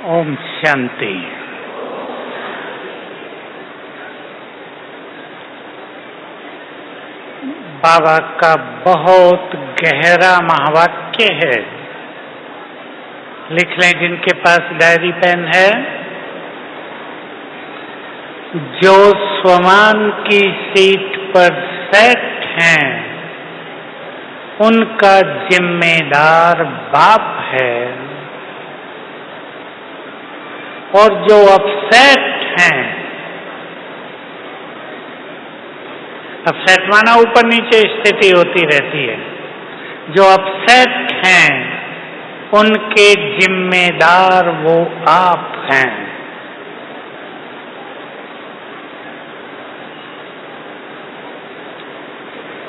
ओम शांति। बाबा का बहुत गहरा महावाक्य है, लिख लें जिनके पास डायरी पेन है। जो स्वमान की सीट पर सेट हैं, उनका जिम्मेदार बाप है, और जो अपसेट हैं, अपसेट माना ऊपर नीचे स्थिति होती रहती है, जो अपसेट हैं उनके जिम्मेदार वो आप हैं।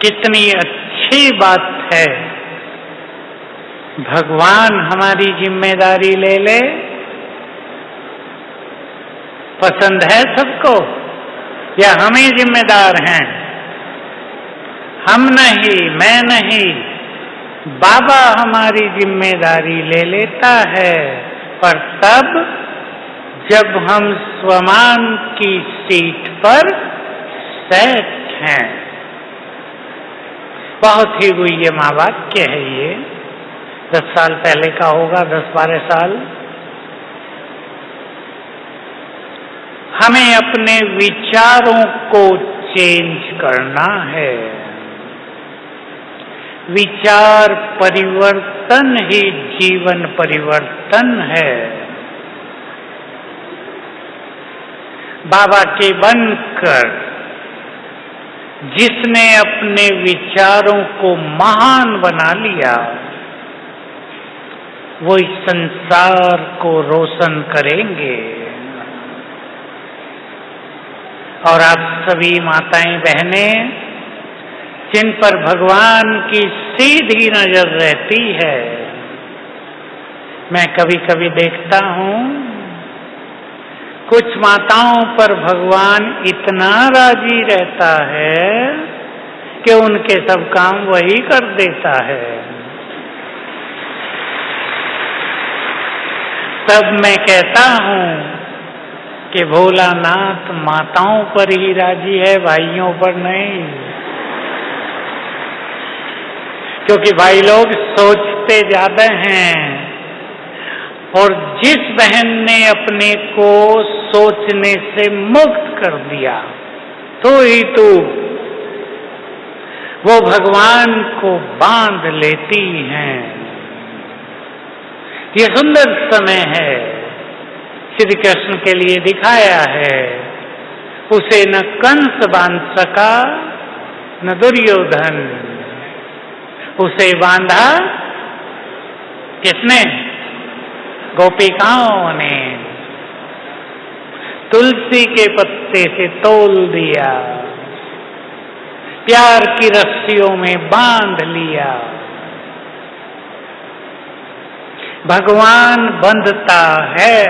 कितनी अच्छी बात है, भगवान हमारी जिम्मेदारी ले ले। पसंद है सबको या हम ही जिम्मेदार हैं? हम नहीं, मैं नहीं, बाबा हमारी जिम्मेदारी ले लेता है, पर तब जब हम स्वमान की सीट पर सेट हैं। बहुत ही गुह्य महावाक्य है ये। 10 साल पहले का होगा, 10-12 साल। हमें अपने विचारों को चेंज करना है। विचार परिवर्तन ही जीवन परिवर्तन है। बाबा के बनकर जिसने अपने विचारों को महान बना लिया, वो इस संसार को रोशन करेंगे। और आप सभी माताएं बहनें जिन पर भगवान की सीधी नजर रहती है, मैं कभी कभी देखता हूं कुछ माताओं पर भगवान इतना राजी रहता है कि उनके सब काम वही कर देता है। तब मैं कहता हूं कि भोलानाथ माताओं पर ही राजी है, भाइयों पर नहीं। क्योंकि भाई लोग सोचते ज्यादा हैं, और जिस बहन ने अपने को सोचने से मुक्त कर दिया, तो ही तू वो भगवान को बांध लेती हैं। ये सुंदर समय है, श्री कृष्ण के लिए दिखाया है। उसे न कंस बांध सका न दुर्योधन, उसे बांधा किसने? गोपिकाओं ने। तुलसी के पत्ते से तोल दिया, प्यार की रस्सियों में बांध लिया। भगवान बंधता है,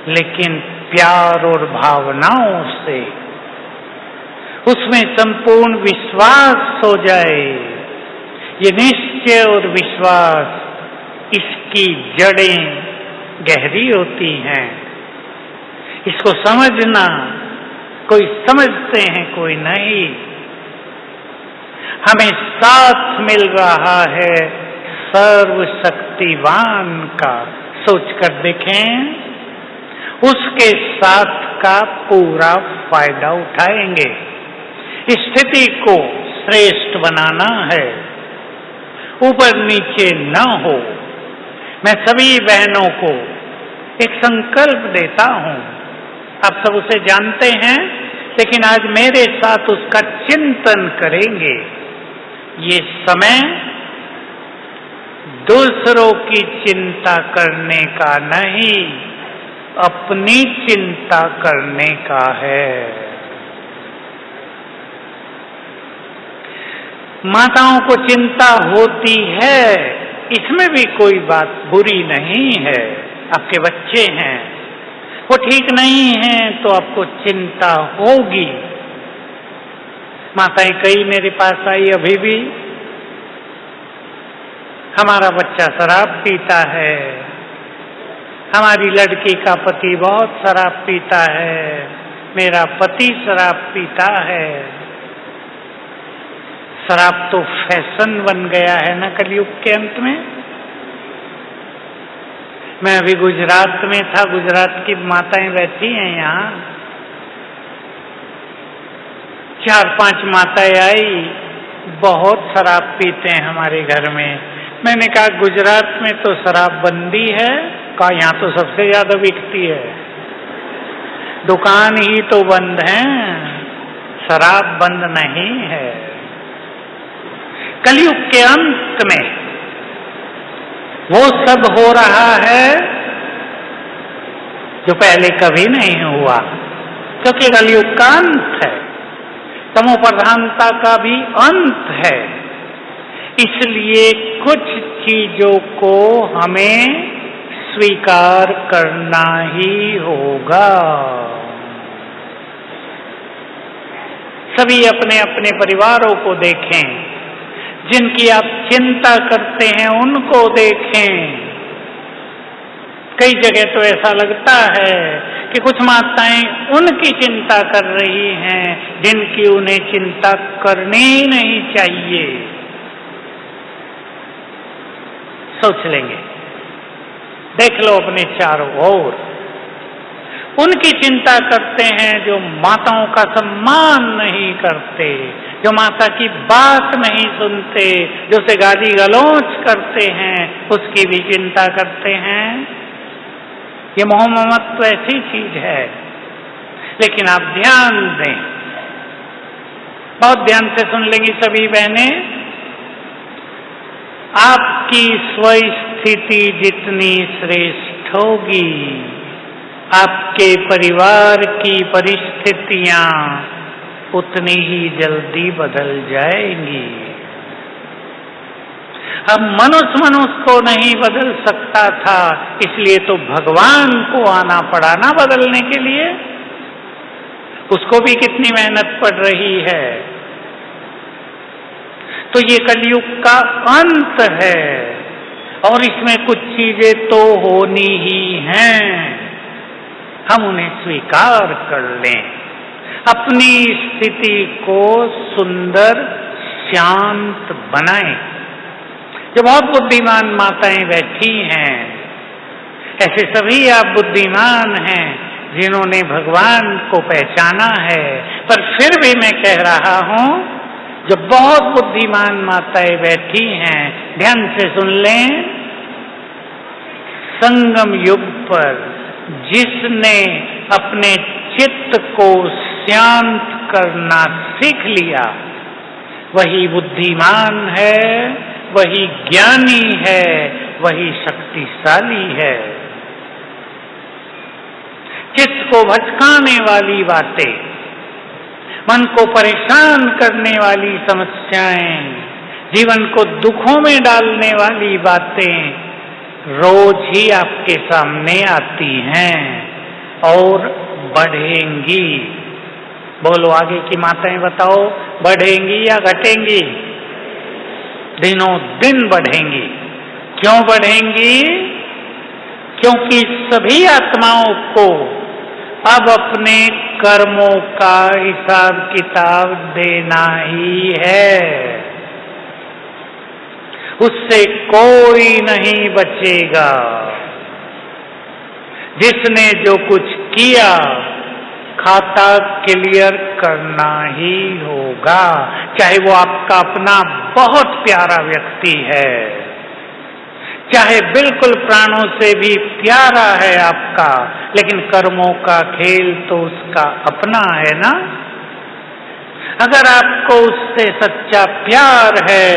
लेकिन प्यार और भावनाओं से। उसमें संपूर्ण विश्वास हो जाए। ये निश्चय और विश्वास, इसकी जड़ें गहरी होती हैं। इसको समझना, कोई समझते हैं कोई नहीं। हमें साथ मिल रहा है सर्वशक्तिवान का। सोचकर देखें, उसके साथ का पूरा फायदा उठाएंगे। स्थिति को श्रेष्ठ बनाना है, ऊपर नीचे न हो। मैं सभी बहनों को एक संकल्प देता हूं, आप सब उसे जानते हैं, लेकिन आज मेरे साथ उसका चिंतन करेंगे। ये समय दूसरों की चिंता करने का नहीं, अपनी चिंता करने का है। माताओं को चिंता होती है, इसमें भी कोई बात बुरी नहीं है। आपके बच्चे हैं, वो ठीक नहीं हैं, तो आपको चिंता होगी। माताएं कई मेरे पास आई, अभी भी हमारा बच्चा शराब पीता है, हमारी लड़की का पति बहुत शराब पीता है, मेरा पति शराब पीता है। शराब तो फैशन बन गया है ना कलयुग के अंत में। मैं अभी गुजरात में था, गुजरात की माताएं बैठी हैं यहाँ, 4-5 माताएं आई, बहुत शराब पीते हैं हमारे घर में। मैंने कहा गुजरात में तो शराब बंदी है, कहा यहाँ तो सबसे ज्यादा बिकती है, दुकान ही तो बंद है, शराब बंद नहीं है। कलयुग के अंत में वो सब हो रहा है जो पहले कभी नहीं हुआ, क्योंकि कलयुग का अंत है, तमो प्रधानता का भी अंत है। इसलिए कुछ चीजों को हमें स्वीकार करना ही होगा। सभी अपने अपने परिवारों को देखें, जिनकी आप चिंता करते हैं उनको देखें। कई जगह तो ऐसा लगता है कि कुछ माताएं उनकी चिंता कर रही हैं जिनकी उन्हें चिंता करनी नहीं चाहिए। सोच लेंगे, देख लो अपने चारों ओर, उनकी चिंता करते हैं जो माताओं का सम्मान नहीं करते, जो माता की बात नहीं सुनते, जो उसे गाली गलौज करते हैं, उसकी भी चिंता करते हैं। ये मोह ममत्व ऐसी चीज है। लेकिन आप ध्यान दें, बहुत ध्यान से सुन लेंगी सभी बहनें, आपकी स्वस्थिति जितनी श्रेष्ठ होगी, आपके परिवार की परिस्थितियां उतनी ही जल्दी बदल जाएंगी। अब मनुष्य को नहीं बदल सकता था, इसलिए तो भगवान को आना पड़ा ना बदलने के लिए। उसको भी कितनी मेहनत पड़ रही है। तो ये कलयुग का अंत है और इसमें कुछ चीजें तो होनी ही हैं, हम उन्हें स्वीकार कर लें, अपनी स्थिति को सुंदर शांत बनाएं। जो बहुत बुद्धिमान माताएं बैठी हैं, ऐसे सभी आप बुद्धिमान हैं जिन्होंने भगवान को पहचाना है, पर फिर भी मैं कह रहा हूं, जो बहुत बुद्धिमान माताएं बैठी हैं, ध्यान से सुन लें, संगम युग पर जिसने अपने चित्त को शांत करना सीख लिया, वही बुद्धिमान है, वही ज्ञानी है, वही शक्तिशाली है। चित्त को भटकाने वाली बातें, मन को परेशान करने वाली समस्याएं, जीवन को दुखों में डालने वाली बातें रोज ही आपके सामने आती हैं और बढ़ेंगी। बोलो आगे की माताएं बताओ, बढ़ेंगी या घटेंगी? दिनों दिन बढ़ेंगी। क्यों बढ़ेंगी? क्योंकि सभी आत्माओं को अब अपने कर्मों का हिसाब किताब देना ही है, उससे कोई नहीं बचेगा। जिसने जो कुछ किया खाता क्लियर करना ही होगा, चाहे वो आपका अपना बहुत प्यारा व्यक्ति है, चाहे बिल्कुल प्राणों से भी प्यारा है आपका, लेकिन कर्मों का खेल तो उसका अपना है ना। अगर आपको उससे सच्चा प्यार है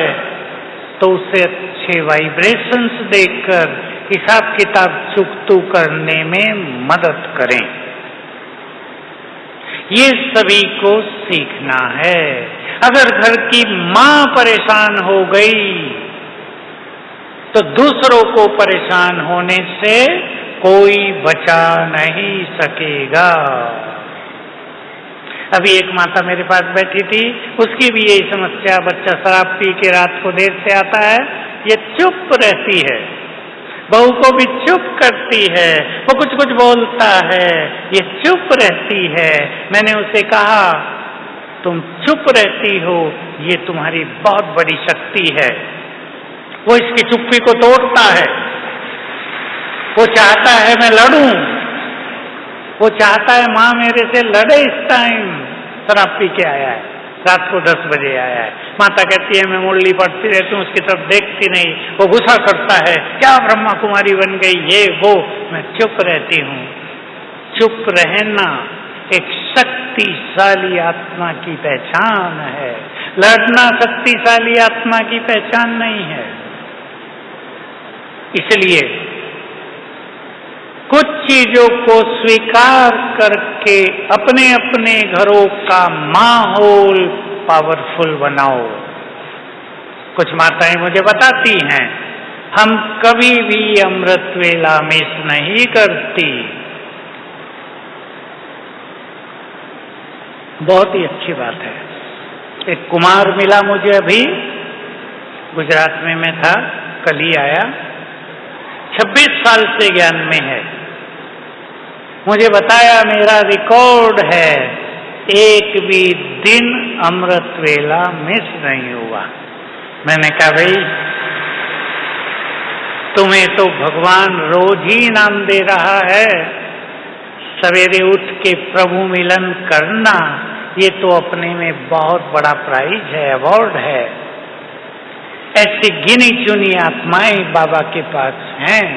तो उसे अच्छे वाइब्रेशंस देकर हिसाब किताब चुकतू करने में मदद करें। ये सभी को सीखना है। अगर घर की मां परेशान हो गई तो दूसरों को परेशान होने से कोई बचा नहीं सकेगा। अभी एक माता मेरे पास बैठी थी, उसकी भी यही समस्या, बच्चा शराब पी के रात को देर से आता है, ये चुप रहती है, बहू को भी चुप करती है, वो कुछ कुछ बोलता है, ये चुप रहती है। मैंने उसे कहा तुम चुप रहती हो, ये तुम्हारी बहुत बड़ी शक्ति है। वो इसकी चुप्पी को तोड़ता है, वो चाहता है मैं लड़ूं, वो चाहता है माँ मेरे से लड़े। इस टाइम शराब पी के आया है, रात को 10 बजे आया है। माता कहती है मैं मुरली पढ़ती रहती हूँ, उसकी तरफ देखती नहीं। वो गुस्सा करता है, क्या ब्रह्मा कुमारी बन गई, ये वो। मैं चुप रहती हूँ। चुप रहना एक शक्तिशाली आत्मा की पहचान है। लड़ना शक्तिशाली आत्मा की पहचान नहीं है। इसलिए कुछ चीजों को स्वीकार करके अपने अपने घरों का माहौल पावरफुल बनाओ। कुछ माताएं मुझे बताती हैं हम कभी भी अमृत वेला मिस नहीं करती। बहुत ही अच्छी बात है। एक कुमार मिला मुझे, अभी गुजरात में मैं था, कल ही आया, 26 साल से ज्ञान में है। मुझे बताया मेरा रिकॉर्ड है, एक भी दिन अमृत वेला मिस नहीं हुआ। मैंने कहा भाई तुम्हें तो भगवान रोज ही इनाम दे रहा है। सवेरे उठ के प्रभु मिलन करना, ये तो अपने में बहुत बड़ा प्राइज है, अवार्ड है। ऐसी गिनी चुनी आत्माएं बाबा के पास हैं।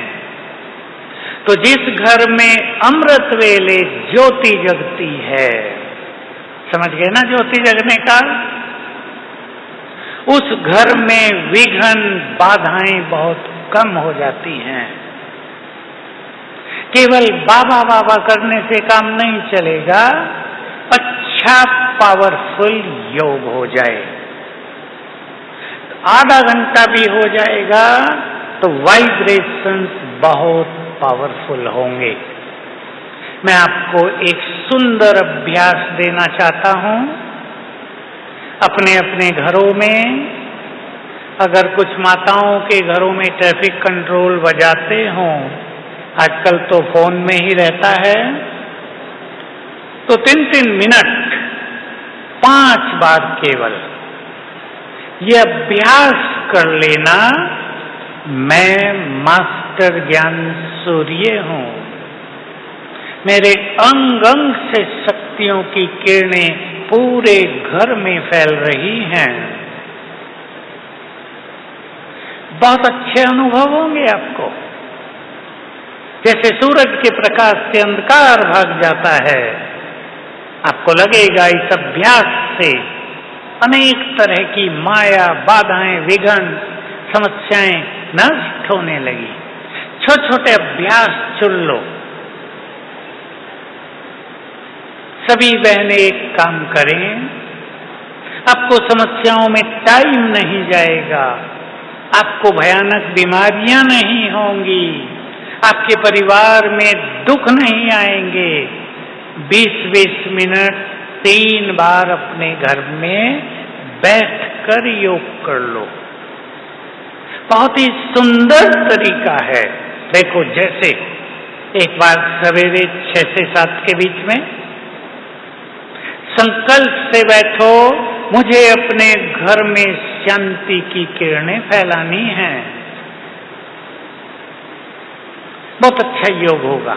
तो जिस घर में अमृत वेले ज्योति जगती है, समझ गए ना ज्योति जगने का, उस घर में विघ्न बाधाएं बहुत कम हो जाती हैं। केवल बाबा बाबा करने से काम नहीं चलेगा, अच्छा पावरफुल योग हो जाए। आधा घंटा भी हो जाएगा तो वाइब्रेशंस बहुत पावरफुल होंगे। मैं आपको एक सुंदर अभ्यास देना चाहता हूं। अपने अपने घरों में, अगर कुछ माताओं के घरों में ट्रैफिक कंट्रोल बजाते हों, आजकल तो फोन में ही रहता है, तो 3-3 मिनट 5 बार केवल ये अभ्यास कर लेना, मैं मास्टर ज्ञान सूर्य हूं, मेरे अंग अंग से शक्तियों की किरणें पूरे घर में फैल रही हैं। बहुत अच्छे अनुभव होंगे आपको। जैसे सूरज के प्रकाश से अंधकार भाग जाता है, आपको लगेगा इस अभ्यास से अनेक तरह की माया, बाधाएं, विघ्न, समस्याएं नष्ट होने लगी। छोटे छोटे अभ्यास चुन लो। सभी बहनें एक काम करें, आपको समस्याओं में टाइम नहीं जाएगा, आपको भयानक बीमारियां नहीं होंगी, आपके परिवार में दुख नहीं आएंगे। 20-20 मिनट 3 बार अपने घर में बैठकर योग कर लो। बहुत ही सुंदर तरीका है। देखो, जैसे एक बार सवेरे 6 से 7 के बीच में संकल्प से बैठो, मुझे अपने घर में शांति की किरणें फैलानी हैं। बहुत अच्छा योग होगा।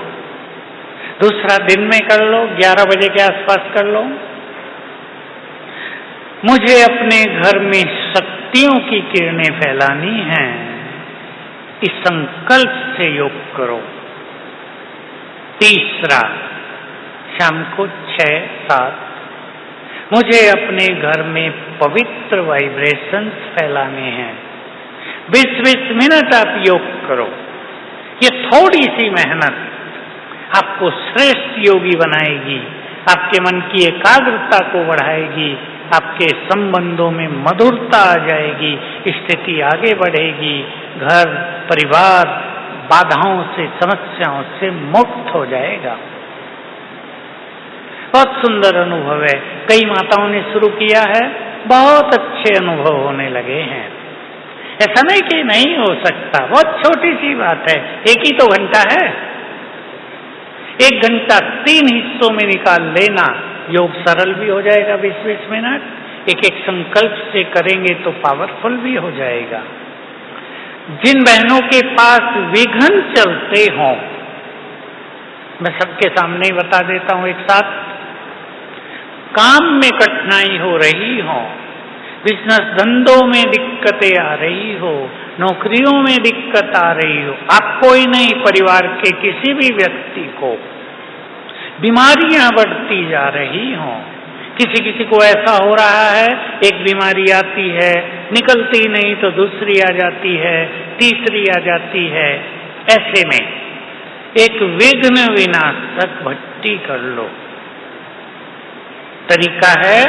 दूसरा दिन में कर लो, 11 बजे के आसपास कर लो। मुझे अपने घर में शक्तियों की किरणें फैलानी हैं। इस संकल्प से योग करो। तीसरा, शाम को 6-7 मुझे अपने घर में पवित्र वाइब्रेशंस फैलाने हैं। 20-20 मिनट आप योग करो। ये थोड़ी सी मेहनत आपको श्रेष्ठ योगी बनाएगी, आपके मन की एकाग्रता को बढ़ाएगी, आपके संबंधों में मधुरता आ जाएगी, स्थिति आगे बढ़ेगी, घर परिवार बाधाओं से, समस्याओं से मुक्त हो जाएगा। बहुत सुंदर अनुभव है। कई माताओं ने शुरू किया है, बहुत अच्छे अनुभव होने लगे हैं। ऐसा नहीं कि नहीं हो सकता, बहुत छोटी सी बात है, एक ही तो घंटा है। 1 घंटा 3 हिस्सों में निकाल लेना, योग सरल भी हो जाएगा। 20-20 मिनट एक एक संकल्प से करेंगे तो पावरफुल भी हो जाएगा। जिन बहनों के पास विघ्न चलते हों, मैं सबके सामने बता देता हूं एक साथ, काम में कठिनाई हो रही हो, बिजनेस धंधों में दिक्कतें आ रही हो, नौकरियों में दिक्कत आ रही हो, आपको ही नहीं परिवार के किसी भी व्यक्ति को बीमारियां बढ़ती जा रही हों, किसी किसी को ऐसा हो रहा है, एक बीमारी आती है, निकलती नहीं तो दूसरी आ जाती है, तीसरी आ जाती है, ऐसे में एक विघ्न विनाशक भट्टी कर लो। तरीका है,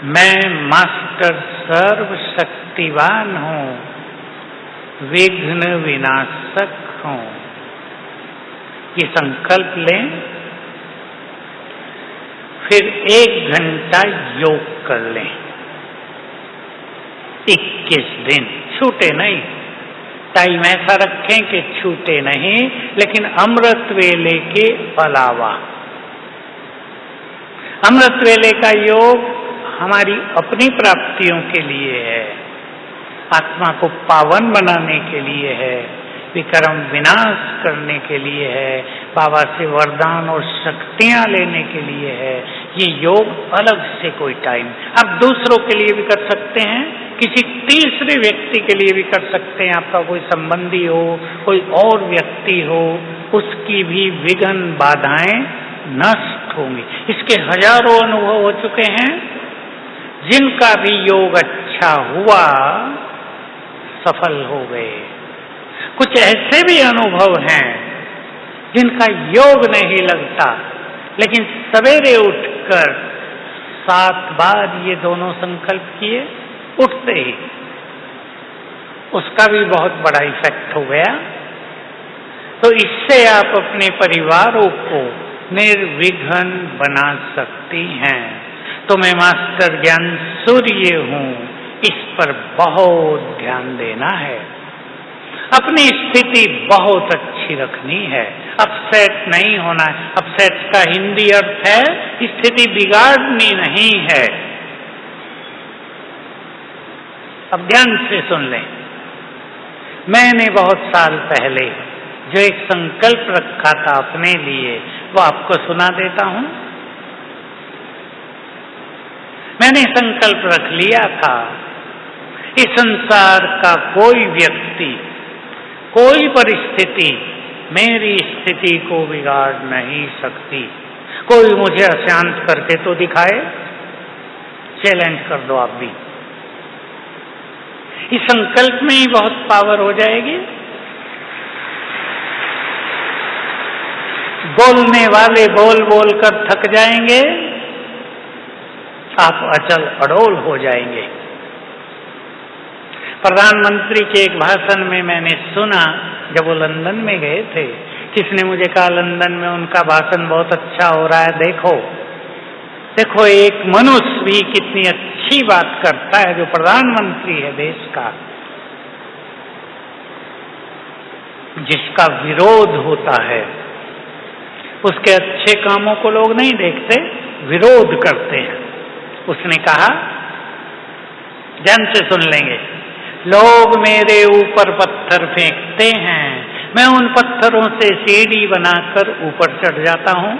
मैं मास्टर सर्वशक्तिवान हूं, विघ्न विनाशक हूं, ये संकल्प लें। फिर 1 घंटा योग कर लें, 21 दिन, छूटे नहीं। टाइम ऐसा रखें कि छूटे नहीं, लेकिन अमृत वेले के अलावा। अमृत वेले का योग हमारी अपनी प्राप्तियों के लिए है, आत्मा को पावन बनाने के लिए है, विक्रम विनाश करने के लिए है, बाबा से वरदान और शक्तियां लेने के लिए है। ये योग अलग से कोई टाइम आप दूसरों के लिए भी कर सकते हैं, किसी तीसरे व्यक्ति के लिए भी कर सकते हैं। आपका कोई संबंधी हो, कोई और व्यक्ति हो, उसकी भी विघ्न बाधाएं नष्ट होंगी। इसके हजारों अनुभव हो चुके हैं। जिनका भी योग अच्छा हुआ सफल हो गए। कुछ ऐसे भी अनुभव हैं जिनका योग नहीं लगता, लेकिन सवेरे उठकर 7 बार ये दोनों संकल्प किए, उठते ही उसका भी बहुत बड़ा इफेक्ट हो गया। तो इससे आप अपने परिवारों को निर्विघ्न बना सकती हैं। तो मैं मास्टर ज्ञान सूर्य हूं, इस पर बहुत ध्यान देना है। अपनी स्थिति बहुत अच्छी रखनी है, अपसेट नहीं होना है। अपसेट का हिंदी अर्थ है स्थिति बिगाड़नी नहीं है। अब ध्यान से सुन लें। मैंने बहुत साल पहले जो एक संकल्प रखा था अपने लिए, वो आपको सुना देता हूं। मैंने संकल्प रख लिया था, इस संसार का कोई व्यक्ति, कोई परिस्थिति मेरी स्थिति को बिगाड़ नहीं सकती। कोई मुझे अशांत करके तो दिखाए, चैलेंज कर दो आप भी। इस संकल्प में ही बहुत पावर हो जाएगी। बोलने वाले बोल बोल कर थक जाएंगे, आप अचल अडोल हो जाएंगे। प्रधानमंत्री के एक भाषण में मैंने सुना, जब वो लंदन में गए थे, किसने मुझे कहा लंदन में उनका भाषण बहुत अच्छा हो रहा है, देखो देखो एक मनुष्य भी कितनी अच्छी बात करता है जो प्रधानमंत्री है देश का। जिसका विरोध होता है उसके अच्छे कामों को लोग नहीं देखते, विरोध करते हैं। उसने कहा, ध्यान से सुन लेंगे, लोग मेरे ऊपर पत्थर फेंकते हैं, मैं उन पत्थरों से सीढ़ी बनाकर ऊपर चढ़ जाता हूं।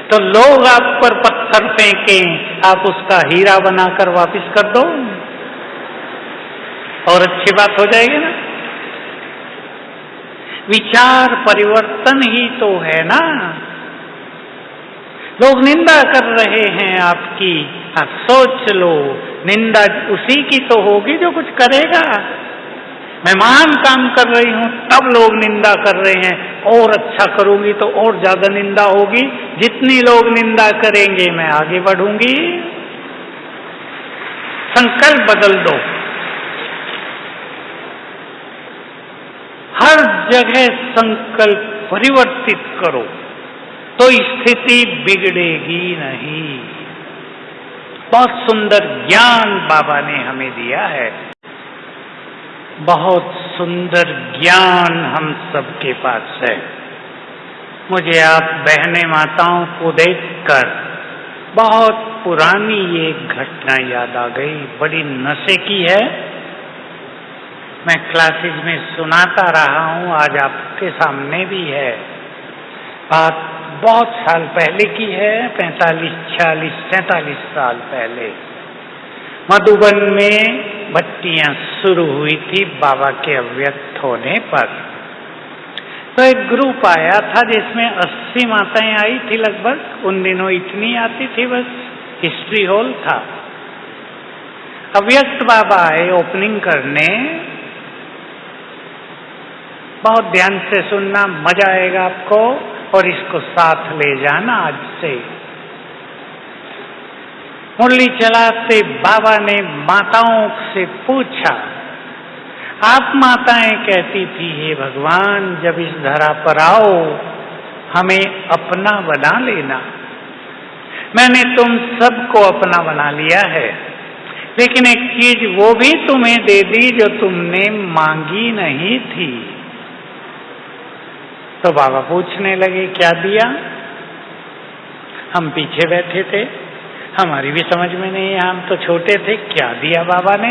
तो लोग आप पर पत्थर फेंकें, आप उसका हीरा बनाकर वापस कर दो, और अच्छी बात हो जाएगी ना। विचार परिवर्तन ही तो है ना। लोग निंदा कर रहे हैं आपकी, आप सोच लो निंदा उसी की तो होगी जो कुछ करेगा। मैं महान काम कर रही हूं तब लोग निंदा कर रहे हैं, और अच्छा करूंगी तो और ज्यादा निंदा होगी। जितनी लोग निंदा करेंगे मैं आगे बढ़ूंगी। संकल्प बदल दो, हर जगह संकल्प परिवर्तित करो। तो स्थिति बिगड़ेगी नहीं। बहुत सुंदर ज्ञान बाबा ने हमें दिया है, बहुत सुंदर ज्ञान हम सबके पास है। मुझे आप बहने माताओं को देखकर बहुत पुरानी ये घटना याद आ गई, बड़ी नशे की है। मैं क्लासेज में सुनाता रहा हूँ, आज आपके सामने भी है। बात बहुत साल पहले की है, 45, 46, 47 साल पहले मधुबन में भट्टियां शुरू हुई थी बाबा के अव्यक्त होने पर। तो एक ग्रुप आया था जिसमें 80 माताएं आई थी लगभग। उन दिनों इतनी आती थी, बस हिस्ट्री हॉल था। अव्यक्त बाबा आए ओपनिंग करने। बहुत ध्यान से सुनना, मजा आएगा आपको, और इसको साथ ले जाना आज से। मुरली चलाते बाबा ने माताओं से पूछा, आप माताएं कहती थी, हे भगवान जब इस धरा पर आओ हमें अपना बना लेना। मैंने तुम सबको अपना बना लिया है, लेकिन एक चीज वो भी तुम्हें दे दी जो तुमने मांगी नहीं थी। तो बाबा पूछने लगे, क्या दिया? हम पीछे बैठे थे, हमारी भी समझ में नहीं है, हम तो छोटे थे। क्या दिया बाबा ने?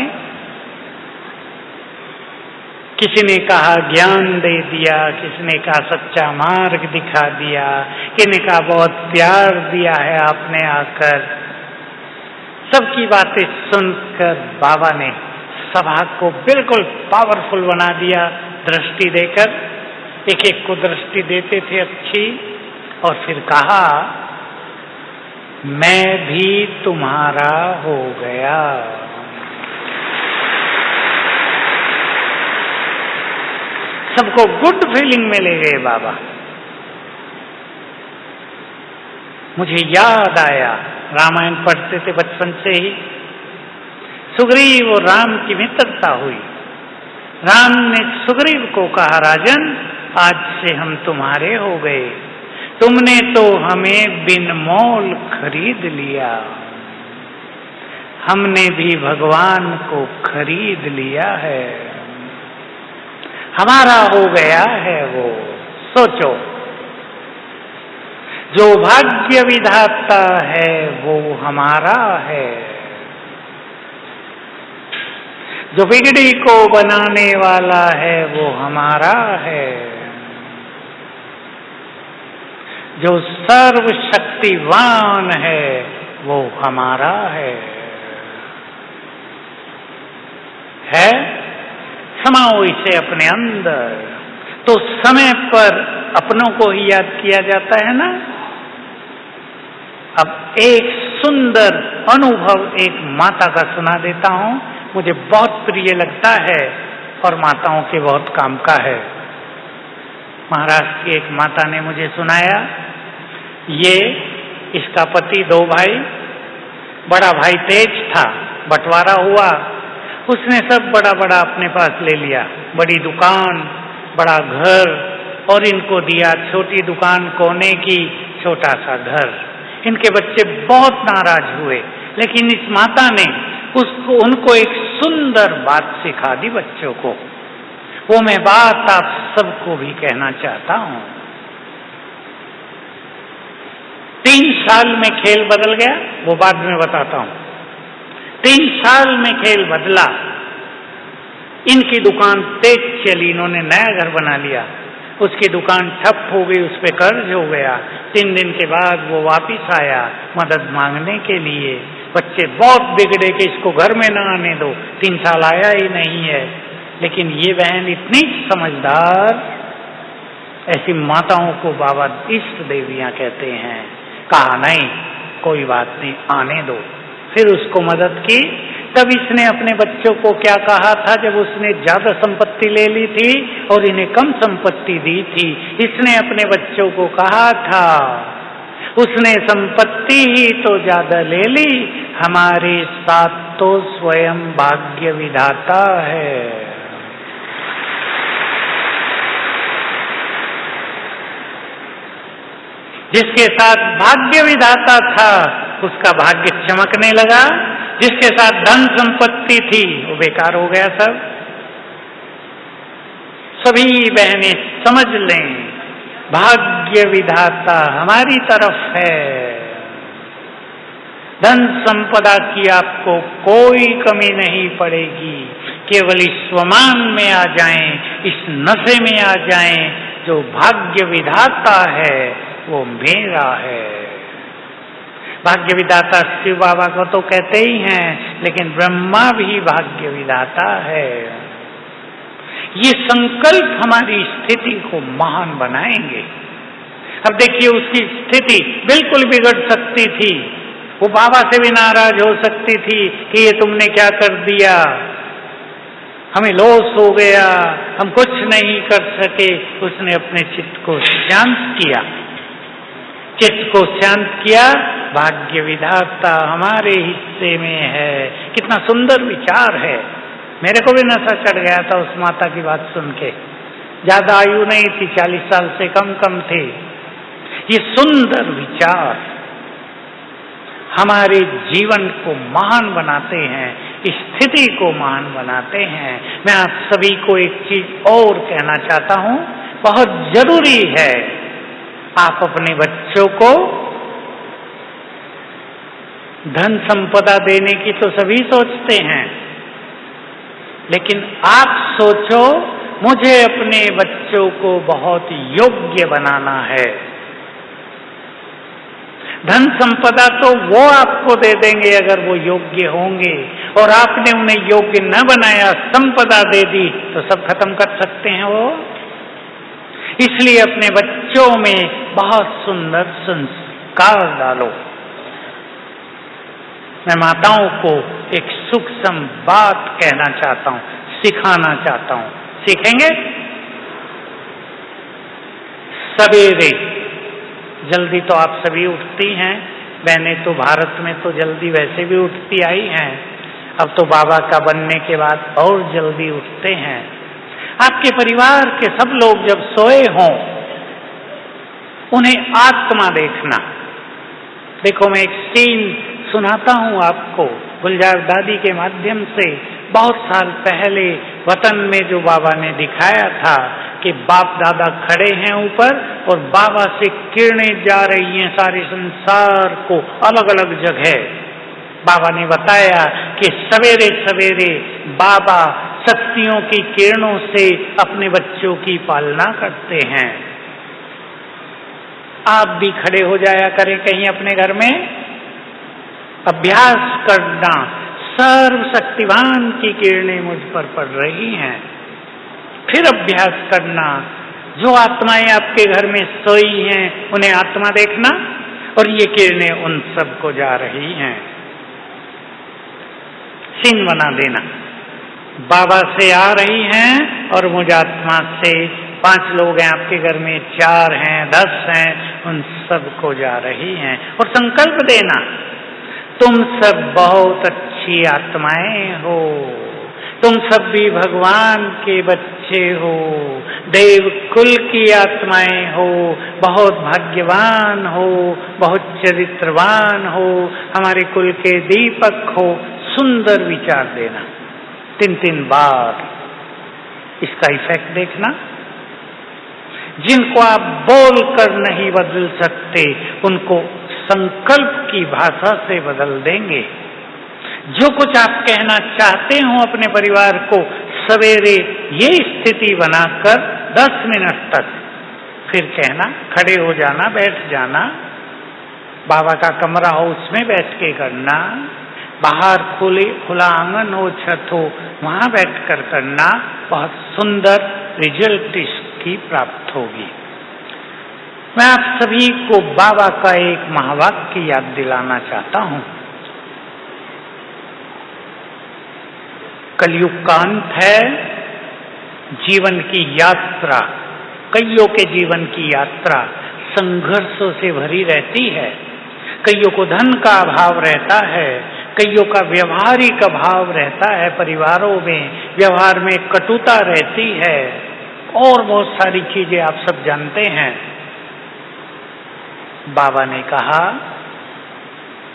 किसी ने कहा ज्ञान दे दिया, किसी ने कहा सच्चा मार्ग दिखा दिया, किसी ने कहा बहुत प्यार दिया है आपने आकर। सबकी बातें सुनकर बाबा ने सभा को बिल्कुल पावरफुल बना दिया दृष्टि देकर। एक एक को दृष्टि देते थे अच्छी, और फिर कहा, मैं भी तुम्हारा हो गया। सबको गुड फीलिंग में ले गए बाबा। मुझे याद आया, रामायण पढ़ते थे बचपन से ही। सुग्रीव और राम की मित्रता हुई। राम ने सुग्रीव को कहा, राजन आज से हम तुम्हारे हो गए, तुमने तो हमें बिन मोल खरीद लिया। हमने भी भगवान को खरीद लिया है, हमारा हो गया है वो। सोचो, जो भाग्य विधाता है वो हमारा है, जो बिगड़ी को बनाने वाला है वो हमारा है, जो सर्वशक्तिवान है वो हमारा है। समाओ इसे अपने अंदर। तो समय पर अपनों को ही याद किया जाता है ना। अब एक सुंदर अनुभव एक माता का सुना देता हूं, मुझे बहुत प्रिय लगता है और माताओं के बहुत काम का है। महाराष्ट्र की एक माता ने मुझे सुनाया। ये इसका पति 2 भाई, बड़ा भाई तेज था, बंटवारा हुआ, उसने सब बड़ा बड़ा अपने पास ले लिया, बड़ी दुकान, बड़ा घर, और इनको दिया छोटी दुकान, कोने की, छोटा सा घर। इनके बच्चे बहुत नाराज हुए, लेकिन इस माता ने उनको एक सुंदर बात सिखा दी बच्चों को। वो मैं बात आप सबको भी कहना चाहता हूं। 3 साल में खेल बदल गया, वो बाद में बताता हूं। 3 साल में खेल बदला। इनकी दुकान तेज चली, इन्होंने नया घर बना लिया। उसकी दुकान ठप हो गई, उस पे कर्ज हो गया। 3 दिन के बाद वो वापिस आया मदद मांगने के लिए। बच्चे बहुत बिगड़े कि इसको घर में ना आने दो, 3 साल आया ही नहीं है। लेकिन ये बहन इतनी समझदार, ऐसी माताओं को बाबा इष्ट देवियां कहते हैं। कहा नहीं, कोई बात नहीं, आने दो। फिर उसको मदद की। तब इसने अपने बच्चों को क्या कहा था, जब उसने ज्यादा संपत्ति ले ली थी और इन्हें कम संपत्ति दी थी, इसने अपने बच्चों को कहा था, उसने संपत्ति ही तो ज्यादा ले ली, हमारे साथ तो स्वयं भाग्य विधाता है। जिसके साथ भाग्य विधाता था उसका भाग्य चमकने लगा, जिसके साथ धन संपत्ति थी वो बेकार हो गया सब। सभी बहनें समझ लें, भाग्य विधाता हमारी तरफ है। धन संपदा की आपको कोई कमी नहीं पड़ेगी, केवल इस स्वमान में आ जाएं, इस नशे में आ जाएं, जो भाग्य विधाता है वो मेरा है। भाग्य विधाता शिव बाबा को तो कहते ही हैं, लेकिन ब्रह्मा भी भाग्य विधाता है। ये संकल्प हमारी स्थिति को महान बनाएंगे। अब देखिए, उसकी स्थिति बिल्कुल बिगड़ सकती थी, वो बाबा से भी नाराज हो सकती थी कि ये तुमने क्या कर दिया, हमें लॉस हो गया, हम कुछ नहीं कर सके। उसने अपने चित्त को शांत किया, चित्त को शांत किया, भाग्य विधाता हमारे हिस्से में है। कितना सुंदर विचार है। मेरे को भी नशा चढ़ गया था उस माता की बात सुन के। ज्यादा आयु नहीं थी, 40 साल से कम थे। ये सुंदर विचार हमारे जीवन को महान बनाते हैं, स्थिति को महान बनाते हैं। मैं आप सभी को एक चीज और कहना चाहता हूं, बहुत जरूरी है। आप अपने बच्चों को धन संपदा देने की तो सभी सोचते हैं, लेकिन आप सोचो, मुझे अपने बच्चों को बहुत योग्य बनाना है। धन संपदा तो वो आपको दे देंगे अगर वो योग्य होंगे, और आपने उन्हें योग्य न बनाया, संपदा दे दी, तो सब खत्म कर सकते हैं वो। इसलिए अपने बच्चों में बहुत सुंदर संस्कार डालो। मैं माताओं को एक सूक्ष्म बात कहना चाहता हूं, सिखाना चाहता हूं। सीखेंगे? सवेरे जल्दी तो आप सभी उठती हैं, बहनें तो भारत में तो जल्दी वैसे भी उठती आई हैं, अब तो बाबा का बनने के बाद और जल्दी उठते हैं। आपके परिवार के सब लोग जब सोए हों, उन्हें आत्मा देखना। देखो, मैं एक सीन सुनाता हूं आपको गुलजार दादी के माध्यम से। बहुत साल पहले वतन में जो बाबा ने दिखाया था कि बाप दादा खड़े हैं ऊपर और बाबा से किरणें जा रही हैं सारे संसार को, अलग अलग जगह। बाबा ने बताया कि सवेरे सवेरे बाबा शक्तियों की किरणों से अपने बच्चों की पालना करते हैं। आप भी खड़े हो जाया करें कहीं अपने घर में, अभ्यास करना। सर्वशक्तिवान की किरणें मुझ पर पड़ रही हैं। फिर अभ्यास करना, जो आत्माएं आपके घर में सोई हैं उन्हें आत्मा देखना, और ये किरणें उन सबको जा रही हैं। सीन बना देना, बाबा से आ रही हैं और मुझ आत्मा से 5 लोग हैं आपके घर में, 4 हैं, 10 हैं, उन सबको जा रही हैं। और संकल्प देना, तुम सब बहुत अच्छी आत्माएं हो, तुम सब भी भगवान के बच्चे हो, देव कुल की आत्माएं हो, बहुत भाग्यवान हो, बहुत चरित्रवान हो, हमारे कुल के दीपक हो। सुंदर विचार देना 3-3 बार। इसका इफेक्ट देखना। जिनको आप बोल कर नहीं बदल सकते, उनको संकल्प की भाषा से बदल देंगे। जो कुछ आप कहना चाहते हो अपने परिवार को, सवेरे ये स्थिति बनाकर 10 मिनट तक फिर कहना। खड़े हो जाना, बैठ जाना, बाबा का कमरा हो उसमें बैठ के करना, बाहर खुला आंगन हो, छत हो, वहां बैठकर करना। बहुत सुंदर रिजल्ट इसकी प्राप्त होगी। मैं आप सभी को बाबा का एक महावाक्य याद दिलाना चाहता हूं। कलयुग का अंत है, जीवन की यात्रा, कईयों के जीवन की यात्रा संघर्षों से भरी रहती है। कईयों को धन का अभाव रहता है, कईयों का व्यवहारिक अभाव रहता है, परिवारों में व्यवहार में कटुता रहती है, और बहुत सारी चीजें आप सब जानते हैं। बाबा ने कहा,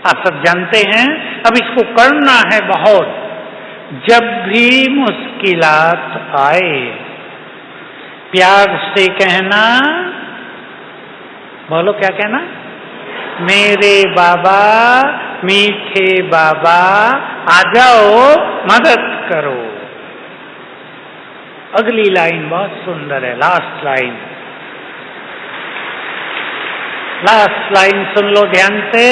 आप सब जानते हैं, अब इसको करना है बहुत। जब भी मुश्किलात आए, प्यार से कहना, बोलो क्या कहना, मेरे बाबा, मीठे बाबा, आ जाओ मदद करो। अगली लाइन बहुत सुंदर है, लास्ट लाइन सुन लो ध्यान से।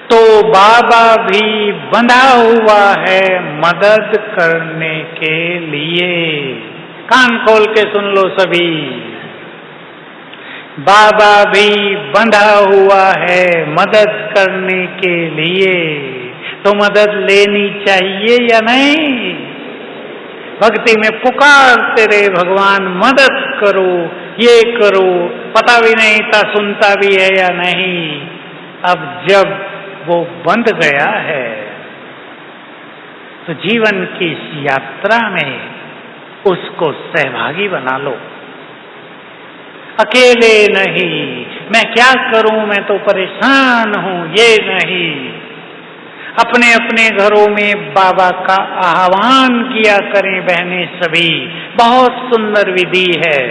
तो बाबा भी बंधा हुआ है मदद करने के लिए। कान खोल के सुन लो सभी। बाबा भी बंधा हुआ है मदद करने के लिए। तो मदद लेनी चाहिए या नहीं? भक्ति में पुकारते रहे, भगवान मदद करो, ये करो। पता भी नहीं था सुनता भी है या नहीं। अब जब वो बंध गया है तो जीवन की इस यात्रा में उसको सहभागी बना लो। अकेले नहीं, मैं क्या करूं, मैं तो परेशान हूं, ये नहीं। अपने अपने घरों में बाबा का आह्वान किया करें बहनें सभी। बहुत सुंदर विधि है।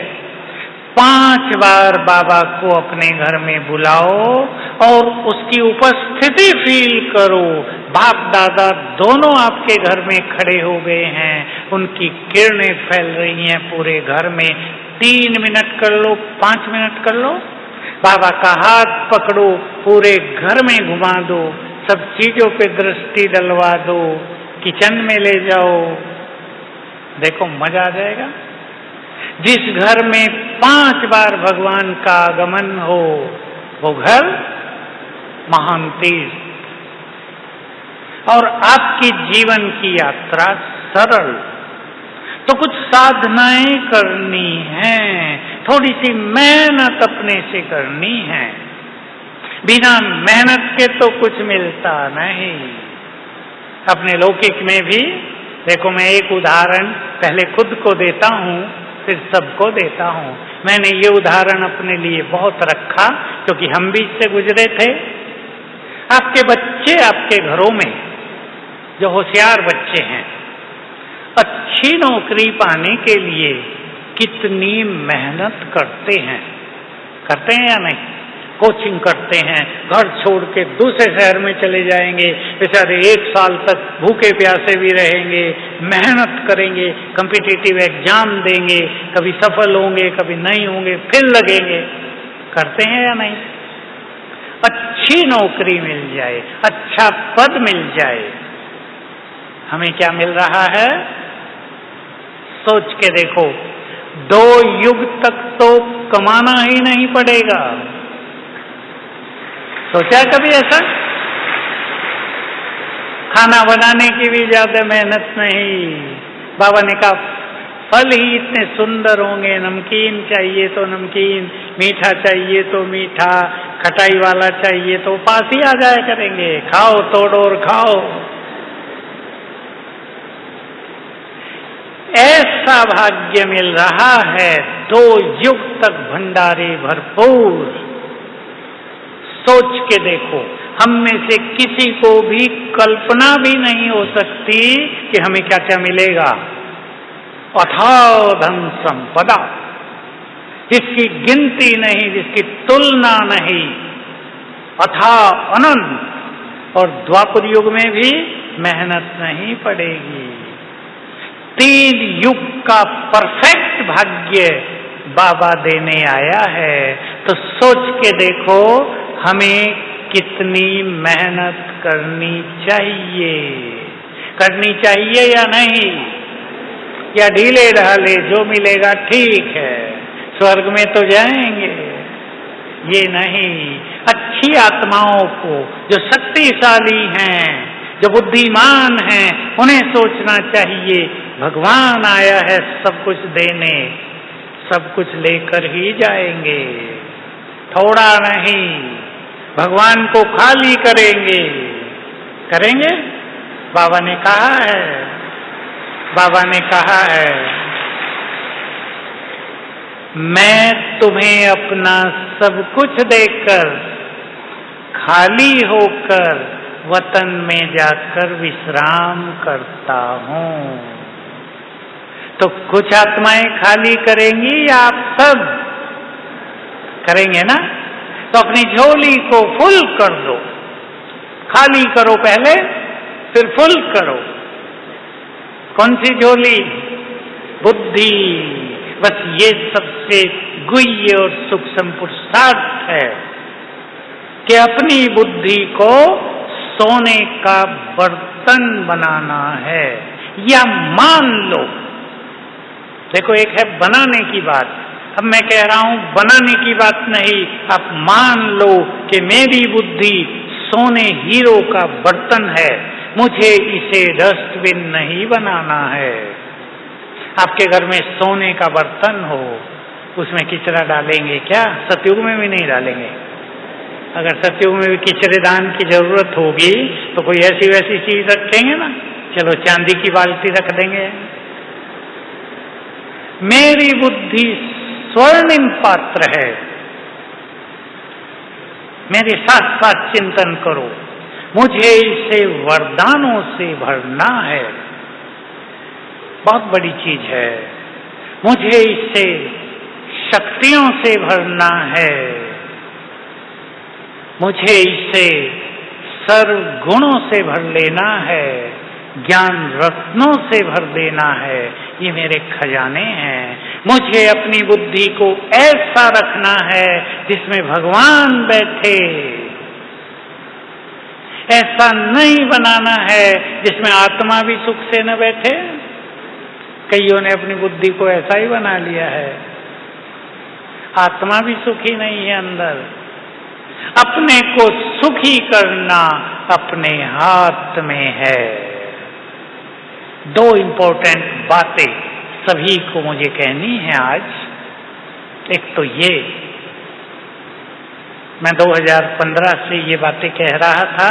5 बार बाबा को अपने घर में बुलाओ और उसकी उपस्थिति फील करो। बाप दादा दोनों आपके घर में खड़े हो गए हैं, उनकी किरणें फैल रही हैं पूरे घर में। 3 मिनट कर लो, 5 मिनट कर लो। बाबा का हाथ पकड़ो, पूरे घर में घुमा दो, सब चीजों पे दृष्टि डलवा दो, किचन में ले जाओ, देखो मजा आ जाएगा। जिस घर में 5 बार भगवान का आगमन हो वो घर महान तीर्थ। और आपकी जीवन की यात्रा सरल। तो कुछ साधनाएं करनी हैं, थोड़ी सी मेहनत अपने से करनी है। बिना मेहनत के तो कुछ मिलता नहीं। अपने लौकिक में भी देखो, मैं एक उदाहरण पहले खुद को देता हूं, फिर सबको देता हूं। मैंने ये उदाहरण अपने लिए बहुत रखा क्योंकि हम भी इससे गुजरे थे। आपके बच्चे आपके घरों में जो होशियार बच्चे हैं, अच्छी नौकरी पाने के लिए कितनी मेहनत करते हैं या नहीं? कोचिंग करते हैं, घर छोड़ के दूसरे शहर में चले जाएंगे, बेचारे 1 साल तक भूखे प्यासे भी रहेंगे, मेहनत करेंगे, कॉम्पिटिटिव एग्जाम देंगे, कभी सफल होंगे, कभी नहीं होंगे, फिर लगेंगे। करते हैं या नहीं? अच्छी नौकरी मिल जाए, अच्छा पद मिल जाए, हमें क्या मिल रहा है? सोच के देखो, 2 युग तक तो कमाना ही नहीं पड़ेगा। सोचा कभी ऐसा? खाना बनाने की भी ज्यादा मेहनत नहीं। बाबा ने कहा फल ही इतने सुंदर होंगे, नमकीन चाहिए तो नमकीन, मीठा चाहिए तो मीठा, खटाई वाला चाहिए तो पास ही आ जाया करेंगे। खाओ, तोड़ो और खाओ। ऐसा भाग्य मिल रहा है, 2 युग तक भंडारे भरपूर। सोच के देखो, हम में से किसी को भी कल्पना भी नहीं हो सकती कि हमें क्या क्या मिलेगा। अथाह धन संपदा, जिसकी गिनती नहीं, जिसकी तुलना नहीं, अथाह अनंत। और द्वापर युग में भी मेहनत नहीं पड़ेगी। 3 युग का परफेक्ट भाग्य बाबा देने आया है। तो सोच के देखो, हमें कितनी मेहनत करनी चाहिए या नहीं? या ढीले ढाले जो मिलेगा ठीक है, स्वर्ग में तो जाएंगे? ये नहीं। अच्छी आत्माओं को, जो शक्तिशाली हैं, जो बुद्धिमान हैं, उन्हें सोचना चाहिए भगवान आया है सब कुछ देने, सब कुछ लेकर ही जाएंगे, थोड़ा नहीं। भगवान को खाली करेंगे। बाबा ने कहा है, मैं तुम्हें अपना सब कुछ देकर खाली होकर वतन में जाकर विश्राम करता हूं। तो कुछ आत्माएं खाली करेंगी या आप सब करेंगे ना? तो अपनी झोली को फुल कर दो। खाली करो पहले, फिर फुल करो। कौन सी झोली? बुद्धि। बस ये सबसे गुह्य और सूक्ष्म पुरुषार्थ है कि अपनी बुद्धि को सोने का बर्तन बनाना है। या मान लो, देखो एक है बनाने की बात, अब मैं कह रहा हूं बनाने की बात नहीं। आप मान लो कि मेरी बुद्धि सोने हीरो का बर्तन है, मुझे इसे डस्टबिन नहीं बनाना है। आपके घर में सोने का बर्तन हो, उसमें किचरा डालेंगे क्या? सतयुग में भी नहीं डालेंगे। अगर सतयुग में भी किचरेदान की जरूरत होगी तो कोई ऐसी वैसी चीज रखेंगे ना? चलो चांदी की बाल्टी रख देंगे। मेरी बुद्धि स्वर्णिम पात्र है, मेरे साथ साथ चिंतन करो। मुझे इसे वरदानों से भरना है, बहुत बड़ी चीज है। मुझे इसे शक्तियों से भरना है, मुझे इसे सर्व गुणों से भर लेना है, ज्ञान रत्नों से भर देना है। ये मेरे खजाने हैं। मुझे अपनी बुद्धि को ऐसा रखना है जिसमें भगवान बैठे, ऐसा नहीं बनाना है जिसमें आत्मा भी सुख से न बैठे। कईयों ने अपनी बुद्धि को ऐसा ही बना लिया है, आत्मा भी सुखी नहीं है अंदर। अपने को सुखी करना अपने हाथ में है। दो इंपॉर्टेंट बातें सभी को मुझे कहनी है आज। एक तो ये, मैं 2015 से ये बातें कह रहा था,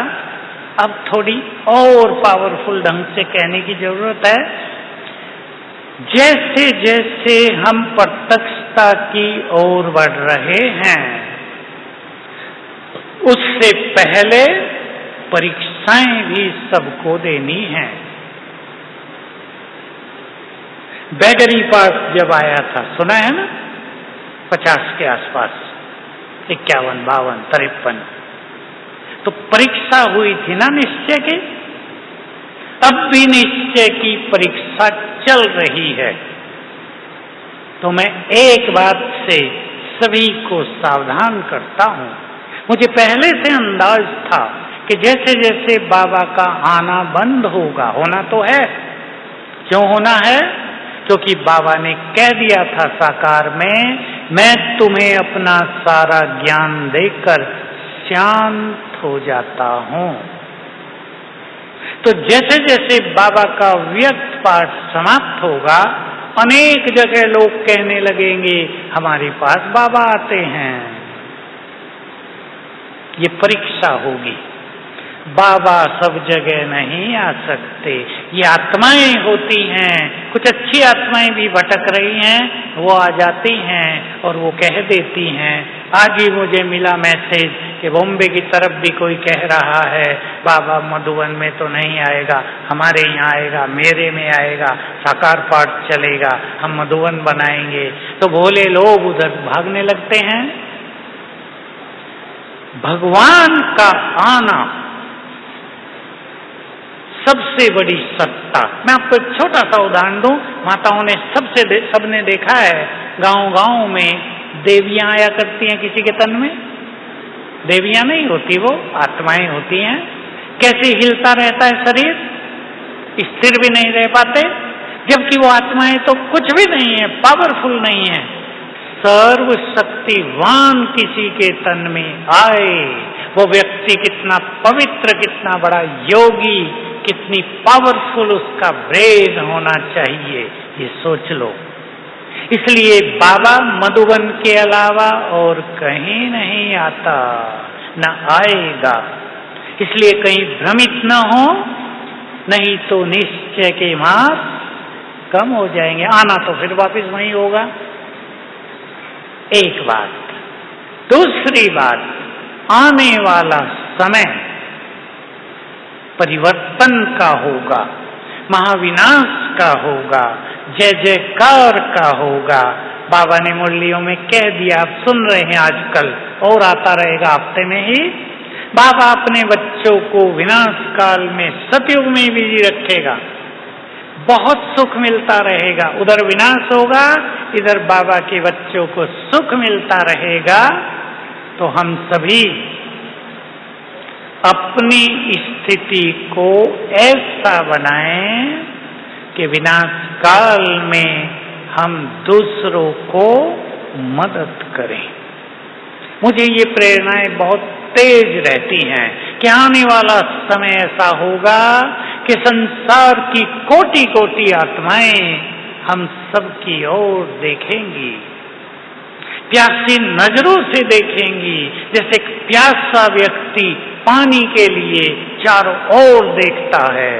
अब थोड़ी और पावरफुल ढंग से कहने की जरूरत है। जैसे जैसे हम प्रत्यक्षता की ओर बढ़ रहे हैं, उससे पहले परीक्षाएं भी सबको देनी हैं। बैगरी पास जब आया था, सुना है ना, 50 के आसपास, 51, 52, 53, तो परीक्षा हुई थी ना निश्चय की। अब भी निश्चय की परीक्षा चल रही है। तो मैं एक बात से सभी को सावधान करता हूं। मुझे पहले से अंदाज था कि जैसे जैसे बाबा का आना बंद होगा, होना तो है। क्यों होना है? क्योंकि बाबा ने कह दिया था साकार में, मैं तुम्हें अपना सारा ज्ञान देकर शांत हो जाता हूं। तो जैसे जैसे बाबा का व्यक्त पाठ समाप्त होगा, अनेक जगह लोग कहने लगेंगे हमारे पास बाबा आते हैं। ये परीक्षा होगी। बाबा सब जगह नहीं आ सकते, ये आत्माएं होती हैं। कुछ अच्छी आत्माएं भी भटक रही हैं, वो आ जाती हैं और वो कह देती हैं। आज ही मुझे मिला मैसेज कि बॉम्बे की तरफ भी कोई कह रहा है बाबा मधुबन में तो नहीं आएगा, हमारे यहाँ आएगा, मेरे में आएगा, साकार पाठ चलेगा, हम मधुबन बनाएंगे। तो भोले लोग उधर भागने लगते हैं। भगवान का आना सबसे बड़ी सत्ता। मैं आपको एक छोटा सा उदाहरण दूं। माताओं ने सबने देखा है, गांव-गांव में देवियां आया करती हैं किसी के तन में। देवियां नहीं होती, वो आत्माएं होती हैं। कैसे हिलता रहता है शरीर, स्थिर भी नहीं रह पाते, जबकि वो आत्माएं तो कुछ भी नहीं है, पावरफुल नहीं है। सर्वशक्तिवान किसी के तन में आए, वो व्यक्ति कितना पवित्र, कितना बड़ा योगी, कितनी पावरफुल उसका ब्रेन होना चाहिए, ये सोच लो। इसलिए बाबा मधुबन के अलावा और कहीं नहीं आता, न आएगा। इसलिए कहीं भ्रमित न हो, नहीं तो निश्चय के मार्ग कम हो जाएंगे। आना तो फिर वापस वहीं होगा। एक बात। दूसरी बात, आने वाला समय परिवर्तन का होगा, महाविनाश का होगा, जय जयकार का होगा। बाबा ने मुरलियों में कह दिया, आप सुन रहे हैं आजकल, और आता रहेगा हफ्ते में ही। बाबा अपने बच्चों को विनाश काल में सतयुग में बिजी रखेगा, बहुत सुख मिलता रहेगा। उधर विनाश होगा, इधर बाबा के बच्चों को सुख मिलता रहेगा। तो हम सभी अपनी स्थिति को ऐसा बनाएं कि विनाश काल में हम दूसरों को मदद करें। मुझे ये प्रेरणाएं बहुत तेज रहती हैं कि आने वाला समय ऐसा होगा कि संसार की कोटि कोटि आत्माएं हम सबकी ओर देखेंगी, प्यासी नजरों से देखेंगी, जैसे एक प्यासा व्यक्ति पानी के लिए चारों ओर देखता है।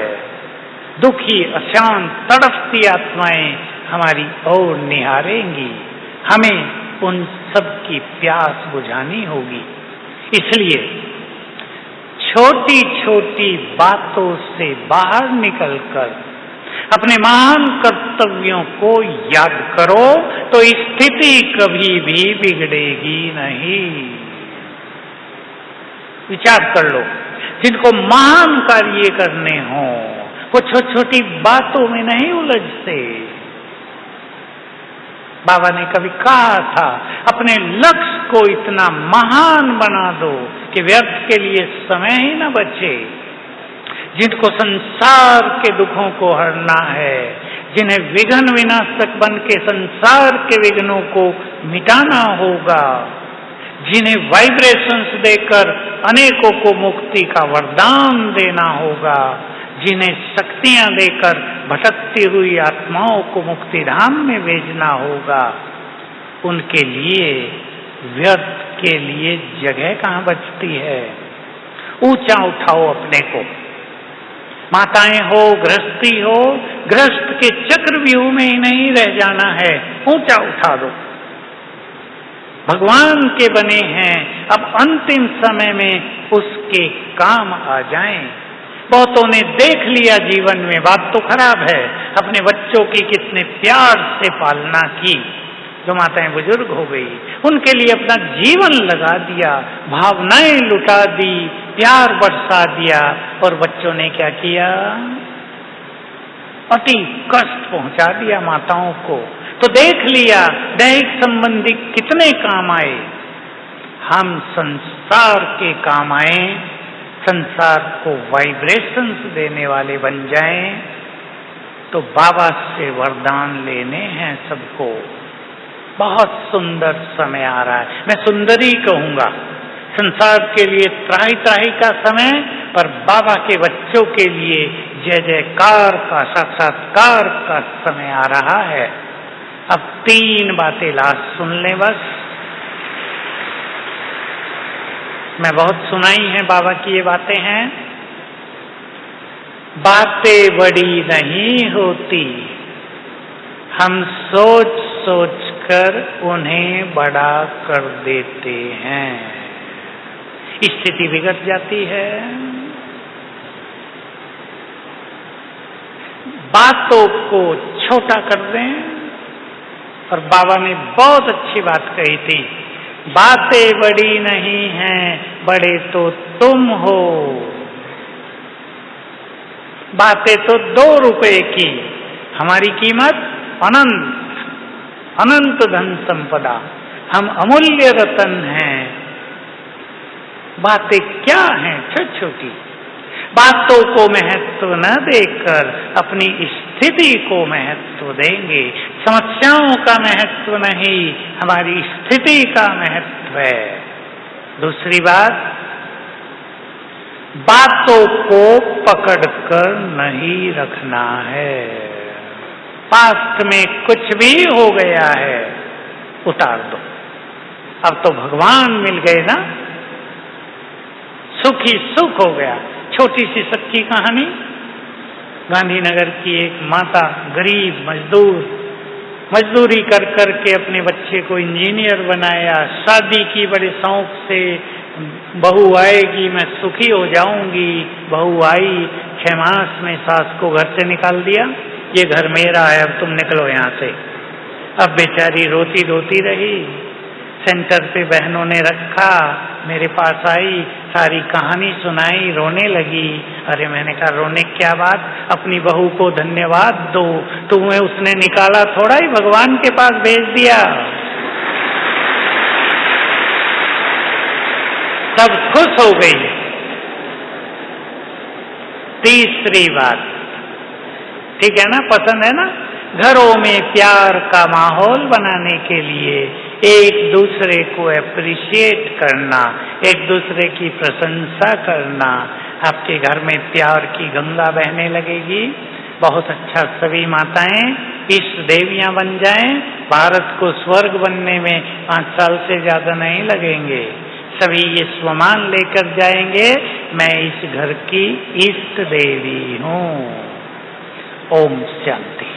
दुखी, अशांत, तड़पती आत्माएं हमारी ओर निहारेंगी। हमें उन सब की प्यास बुझानी होगी। इसलिए छोटी छोटी बातों से बाहर निकलकर अपने महान कर्तव्यों को याद करो, तो स्थिति कभी भी बिगड़ेगी नहीं। विचार कर लो, जिनको महान कार्य करने हों वो छोटी छोटी बातों में नहीं उलझते। बाबा ने कभी कहा था, अपने लक्ष्य को इतना महान बना दो कि व्यर्थ के लिए समय ही न बचे। जिनको संसार के दुखों को हरना है, जिन्हें विघ्न विनाशक बन के संसार के विघ्नों को मिटाना होगा, जिन्हें वाइब्रेशंस देकर अनेकों को मुक्ति का वरदान देना होगा, जिन्हें शक्तियां देकर भटकती हुई आत्माओं को मुक्ति धाम में भेजना होगा, उनके लिए व्यर्थ के लिए जगह कहाँ बचती है। ऊंचा उठाओ अपने को। माताएं हो, गृहस्थी हो, गृहस्थ के चक्रव्यूह में ही नहीं रह जाना है, ऊंचा उठा दो। भगवान के बने हैं, अब अंतिम समय में उसके काम आ जाएं। बहुतों ने देख लिया जीवन में, बात तो खराब है, अपने बच्चों की कितने प्यार से पालना की। जो माताएं बुजुर्ग हो गई, उनके लिए अपना जीवन लगा दिया, भावनाएं लुटा दी, प्यार बरसा दिया, और बच्चों ने क्या किया? अति कष्ट पहुंचा दिया माताओं को। तो देख लिया दैहिक संबंधी कितने काम आए। हम संसार के काम आए, संसार को वाइब्रेशंस देने वाले बन जाएं, तो बाबा से वरदान लेने हैं सबको। बहुत सुंदर समय आ रहा है, मैं सुंदर ही कहूंगा। संसार के लिए त्राही त्राही का समय, पर बाबा के बच्चों के लिए जय जयकार का, साक्षात्कार का समय आ रहा है। अब 3 बातें लास्ट सुन लें बस। मैं बहुत सुनाई हैं बाबा की ये बातें हैं। बातें बड़ी नहीं होती, हम सोच सोच कर उन्हें बड़ा कर देते हैं, स्थिति बिगड़ जाती है। बातों को छोटा कर दें। और बाबा ने बहुत अच्छी बात कही थी, बातें बड़ी नहीं हैं, बड़े तो तुम हो। बातें तो 2 रुपए की, हमारी कीमत अनंत, अनंत धन संपदा, हम अमूल्य रतन हैं। बातें क्या हैं? छोटी छोटी बातों को महत्व न देकर अपनी स्थिति को महत्व देंगे। समस्याओं का महत्व नहीं, हमारी स्थिति का महत्व है। दूसरी बात, बातों को पकड़कर नहीं रखना है। पास्ट में कुछ भी हो गया है, उतार दो। अब तो भगवान मिल गए ना, सुख ही सुख हो गया। छोटी सी सच्ची कहानी, गांधीनगर की एक माता, गरीब मजदूर, मजदूरी कर कर के अपने बच्चे को इंजीनियर बनाया, शादी की बड़े शौक से, बहू आएगी मैं सुखी हो जाऊंगी, बहू आई 6 मास में सास को घर से निकाल दिया, ये घर मेरा है अब तुम निकलो यहाँ से। अब बेचारी रोती रोती रही, सेंटर पे बहनों ने रखा, मेरे पास आई, सारी कहानी सुनाई, रोने लगी। अरे मैंने कहा रोने क्या बात, अपनी बहू को धन्यवाद दो, तुम्हें उसने निकाला थोड़ा ही, भगवान के पास भेज दिया। सब खुश हो गई। तीसरी बात, ठीक है ना, पसंद है ना, घरों में प्यार का माहौल बनाने के लिए एक दूसरे को अप्रिशिएट करना, एक दूसरे की प्रशंसा करना, आपके घर में प्यार की गंगा बहने लगेगी। बहुत अच्छा, सभी माताएं इष्ट देवियां बन जाएं, भारत को स्वर्ग बनने में 5 साल से ज्यादा नहीं लगेंगे। सभी ये स्वमान लेकर जाएंगे, मैं इस घर की इष्ट देवी हूँ। ओम शांति।